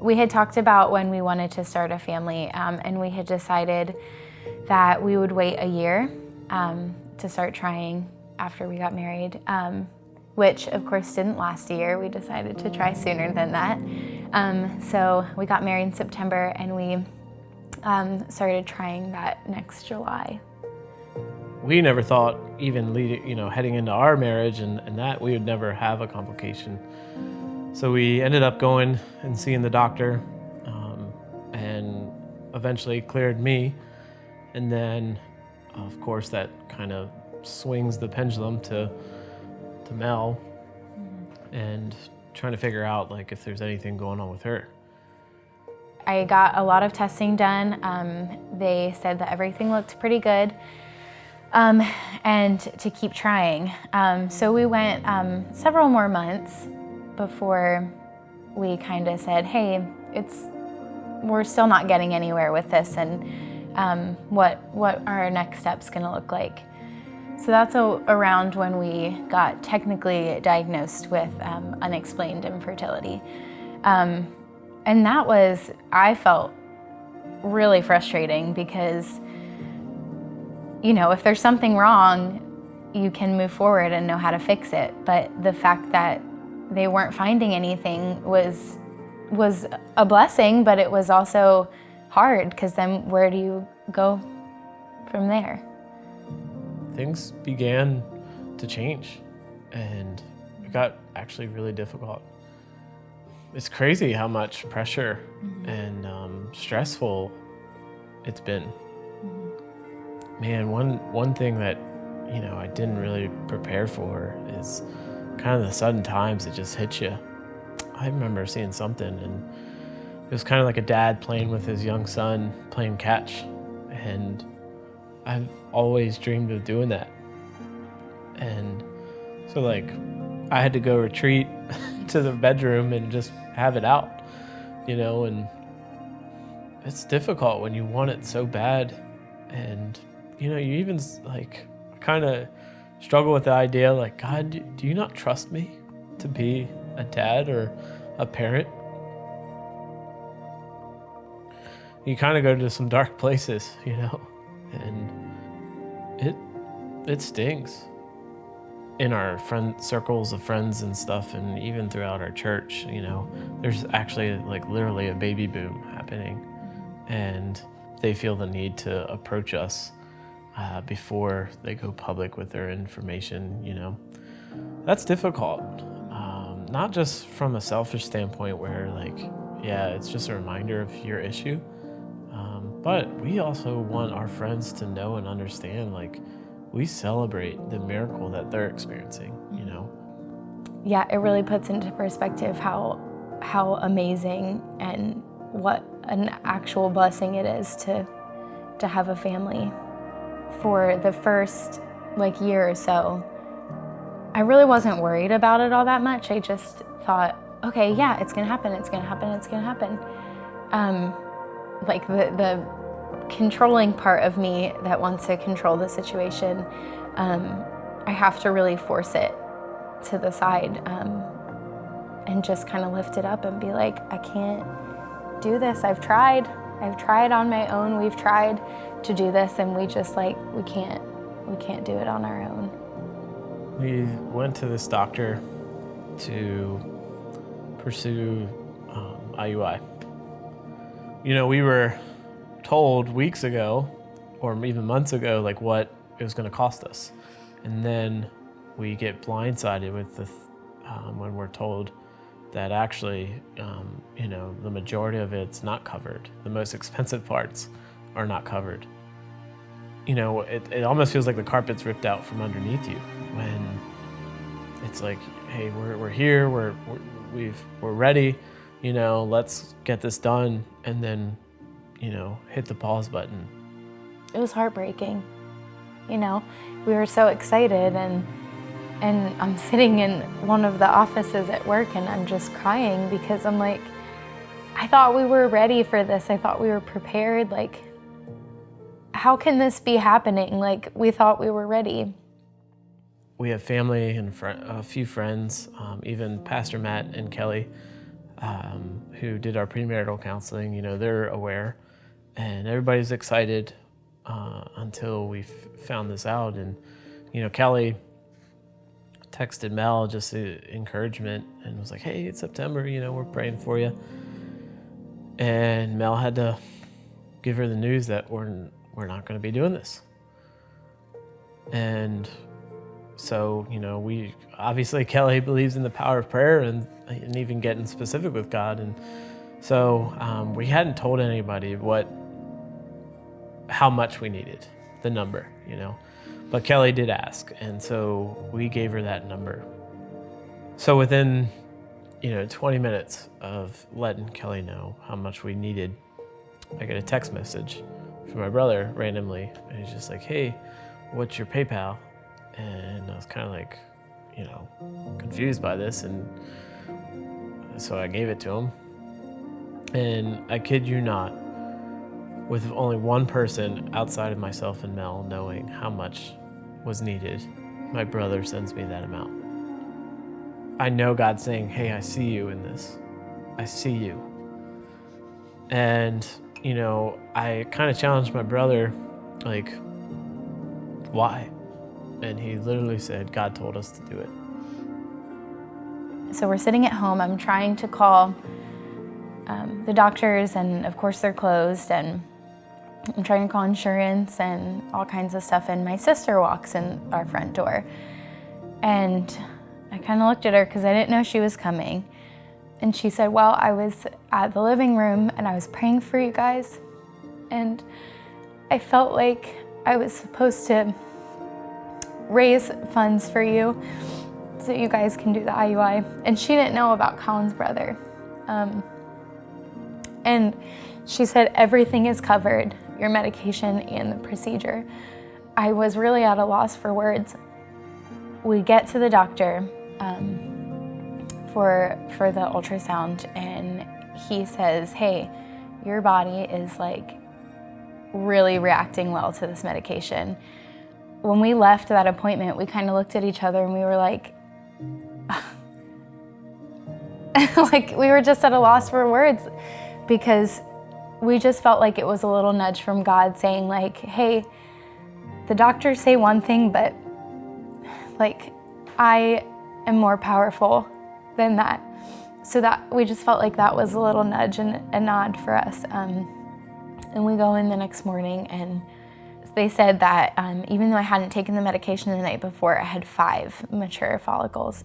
we had talked about when we wanted to start a family, and we had decided that we would wait a year to start trying after we got married, which of course didn't last a year. We decided to try sooner than that. So we got married in September, and we started trying that next July. We never thought, even heading into our marriage and that we would never have a complication. So we ended up going and seeing the doctor, and eventually cleared me. And then, of course, that kind of swings the pendulum to Mel, and trying to figure out like if there's anything going on with her. I got a lot of testing done. They said that everything looked pretty good, and to keep trying. So we went several more months before we kind of said, hey, we're still not getting anywhere with this, and what are our next steps gonna look like? So that's around when we got technically diagnosed with unexplained infertility. And that was, I felt really frustrating because, if there's something wrong, you can move forward and know how to fix it. But the fact that they weren't finding anything was a blessing, but it was also hard, because then where do you go from there? Things began to change, and it got actually really difficult. It's crazy how much pressure and stressful it's been. Man, one thing that I didn't really prepare for is kind of the sudden times it just hits you. I remember seeing something, and it was kind of like a dad playing with his young son, playing catch, and I've always dreamed of doing that. And so I had to go retreat to the bedroom and just have it out, and it's difficult when you want it so bad. And, you even kind of struggle with the idea, God, do you not trust me to be a dad or a parent? You kind of go to some dark places, and it stings in our circles of friends and stuff, and even throughout our church. There's actually literally a baby boom happening, and they feel the need to approach us before they go public with their information. That's difficult, not just from a selfish standpoint where it's just a reminder of your issue, but we also want our friends to know and understand we celebrate the miracle that they're experiencing. Yeah, it really puts into perspective how amazing and what an actual blessing it is to have a family. For the first year or so, I really wasn't worried about it all that much. I just thought, okay, yeah, it's gonna happen, it's gonna happen, it's gonna happen. The controlling part of me that wants to control the situation, I have to really force it to the side, and just kind of lift it up and be like, I can't do this. I've tried on my own. We've tried to do this, and we just we can't do it on our own. We went to this doctor to pursue IUI. We were told weeks ago, or even months ago, what it was going to cost us, and then we get blindsided with when we're told that actually, the majority of it's not covered. The most expensive parts are not covered. It almost feels like the carpet's ripped out from underneath you when it's hey, we're here, we're ready, let's get this done, and then, hit the pause button. It was heartbreaking. We were so excited, and I'm sitting in one of the offices at work, and I'm just crying because I'm I thought we were ready for this. I thought we were prepared. How can this be happening? We thought we were ready. We have family and a few friends, even Pastor Matt and Kelly, who did our premarital counseling, you know, they're aware, and everybody's excited until we found this out. And, you know, Kelly texted Mel just encouragement and was like, hey, it's September, you know, we're praying for you. And Mel had to give her the news that we're not going to be doing this. And so, you know, we obviously, Kelly believes in the power of prayer and even getting specific with God. And so we hadn't told anybody how much we needed, the number, you know, but Kelly did ask. And so we gave her that number. So within, you know, 20 minutes of letting Kelly know how much we needed, I get a text message from my brother randomly. And he's just like, hey, what's your PayPal? And I was kind of like, you know, confused by this. And so I gave it to him. And I kid you not, with only one person outside of myself and Mel knowing how much was needed, my brother sends me that amount. I know God's saying, hey, I see you in this. I see you. And, you know, I kind of challenged my brother, like, why? And he literally said, God told us to do it. So we're sitting at home. I'm trying to call the doctors, and of course they're closed, and I'm trying to call insurance and all kinds of stuff. And my sister walks in our front door. And I kind of looked at her because I didn't know she was coming. And she said, well, I was at the living room and I was praying for you guys. And I felt like I was supposed to raise funds for you so you guys can do the IUI. And she didn't know about Colin's brother. And she said, everything is covered, your medication and the procedure. I was really at a loss for words. We get to the doctor for the ultrasound, and he says, hey, your body is like really reacting well to this medication. When we left that appointment, we kind of looked at each other and we were like, like we were just at a loss for words, because we just felt like it was a little nudge from God saying like, hey, the doctors say one thing, but like I am more powerful than that. So that we just felt like that was a little nudge and a nod for us. And we go in the next morning, and they said that even though I hadn't taken the medication the night before, I had 5 mature follicles.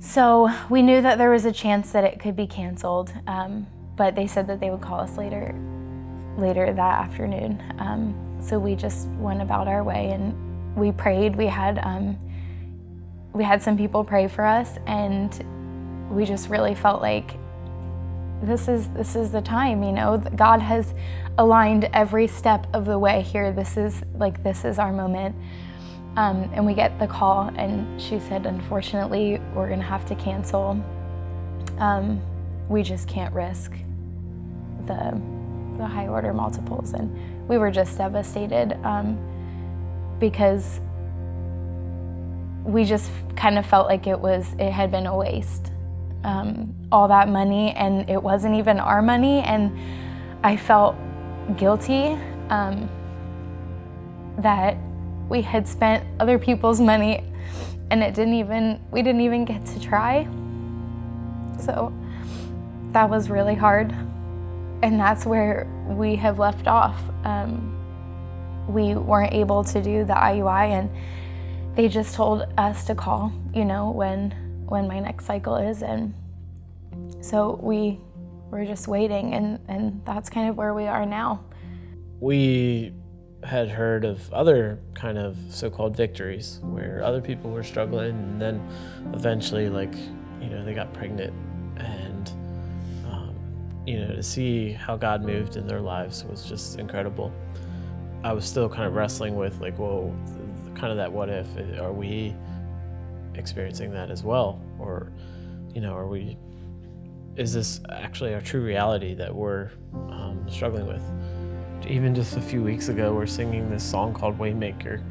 So we knew that there was a chance that it could be canceled, but they said that they would call us later that afternoon. So we just went about our way, and we prayed. We had some people pray for us, and we just really felt like this is the time, you know. God has aligned every step of the way here. This is our moment. And we get the call, and she said, unfortunately, we're gonna have to cancel. We just can't risk the high order multiples. And we were just devastated because we just kind of felt like it had been a waste. All that money, and it wasn't even our money, and I felt guilty that we had spent other people's money and we didn't even get to try. So that was really hard, and that's where we have left off. We weren't able to do the IUI, and they just told us to call, you know, when my next cycle is, and so we're just waiting, and that's kind of where we are now. We had heard of other kind of so-called victories where other people were struggling, and then eventually, like, you know, they got pregnant, and you know, to see how God moved in their lives was just incredible. I was still kind of wrestling with like, well, kind of that what if, are we experiencing that as well? Or, you know, is this actually our true reality that we're struggling with? Even just a few weeks ago, we're singing this song called Waymaker.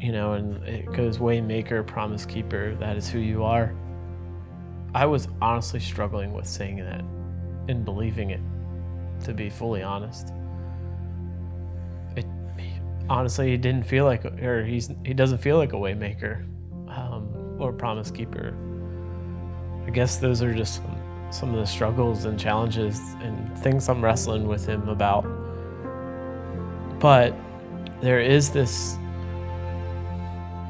You know, and it goes, Waymaker, Promise Keeper, that is who you are. I was honestly struggling with saying that and believing it, to be fully honest. Honestly, he didn't feel like, or he doesn't feel like a way maker or a promise keeper. I guess those are just some of the struggles and challenges and things I'm wrestling with him about. But there is this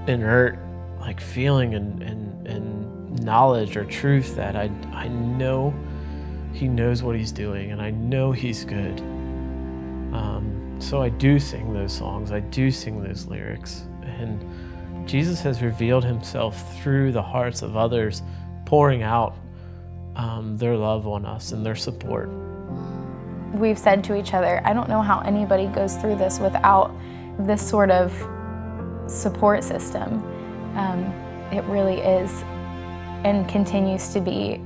inert like feeling and knowledge or truth that I know he knows what he's doing, and I know he's good. So I do sing those songs, I do sing those lyrics, and Jesus has revealed himself through the hearts of others, pouring out their love on us and their support. We've said to each other, I don't know how anybody goes through this without this sort of support system. It really is and continues to be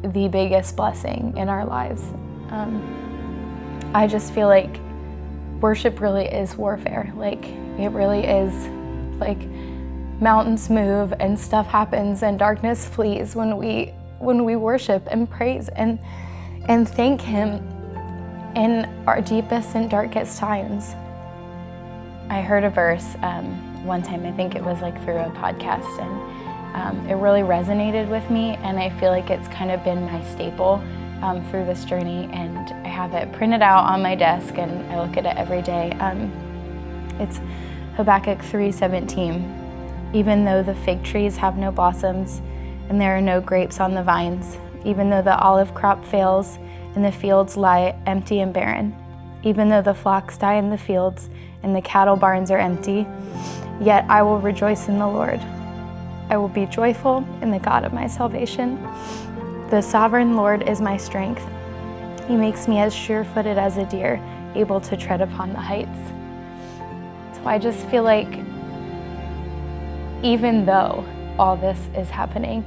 the biggest blessing in our lives. I just feel like worship really is warfare. Like, it really is, like, mountains move and stuff happens and darkness flees when we worship and praise and thank him in our deepest and darkest times. I heard a verse one time, I think it was like through a podcast, and it really resonated with me, and I feel like it's kind of been my staple through this journey, and I have it printed out on my desk and I look at it every day. It's Habakkuk 3:17. Even though the fig trees have no blossoms and there are no grapes on the vines, even though the olive crop fails and the fields lie empty and barren, even though the flocks die in the fields and the cattle barns are empty, yet I will rejoice in the Lord. I will be joyful in the God of my salvation. The sovereign Lord is my strength. He makes me as sure-footed as a deer, able to tread upon the heights. So I just feel like even though all this is happening,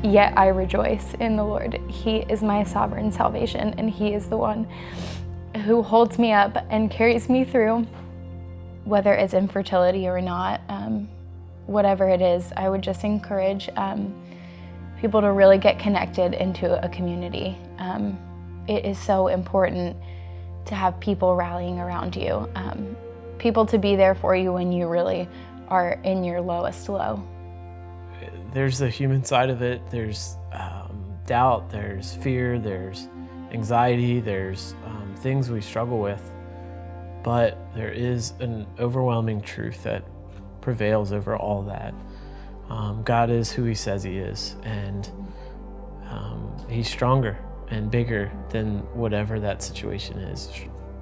yet I rejoice in the Lord. He is my sovereign salvation, and he is the one who holds me up and carries me through, whether it's infertility or not. Whatever it is, I would just encourage people to really get connected into a community. It is so important to have people rallying around you, people to be there for you when you really are in your lowest low. There's the human side of it. There's doubt, there's fear, there's anxiety, there's things we struggle with. But there is an overwhelming truth that prevails over all that. God is who he says he is, and he's stronger and bigger than whatever that situation is,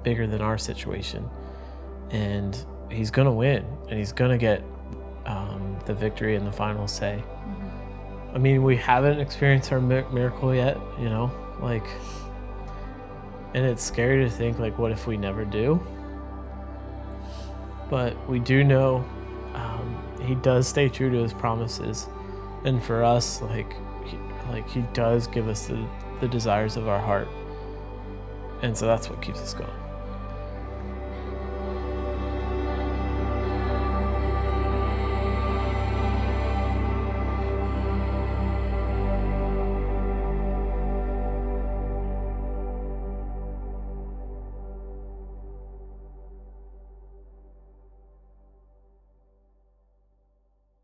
bigger than our situation. And he's gonna win, and he's gonna get the victory and the final say. I mean, we haven't experienced our miracle yet, you know, like, and it's scary to think, like, what if we never do? But we do know he does stay true to his promises, and for us, he does give us the desires of our heart, and so that's what keeps us going.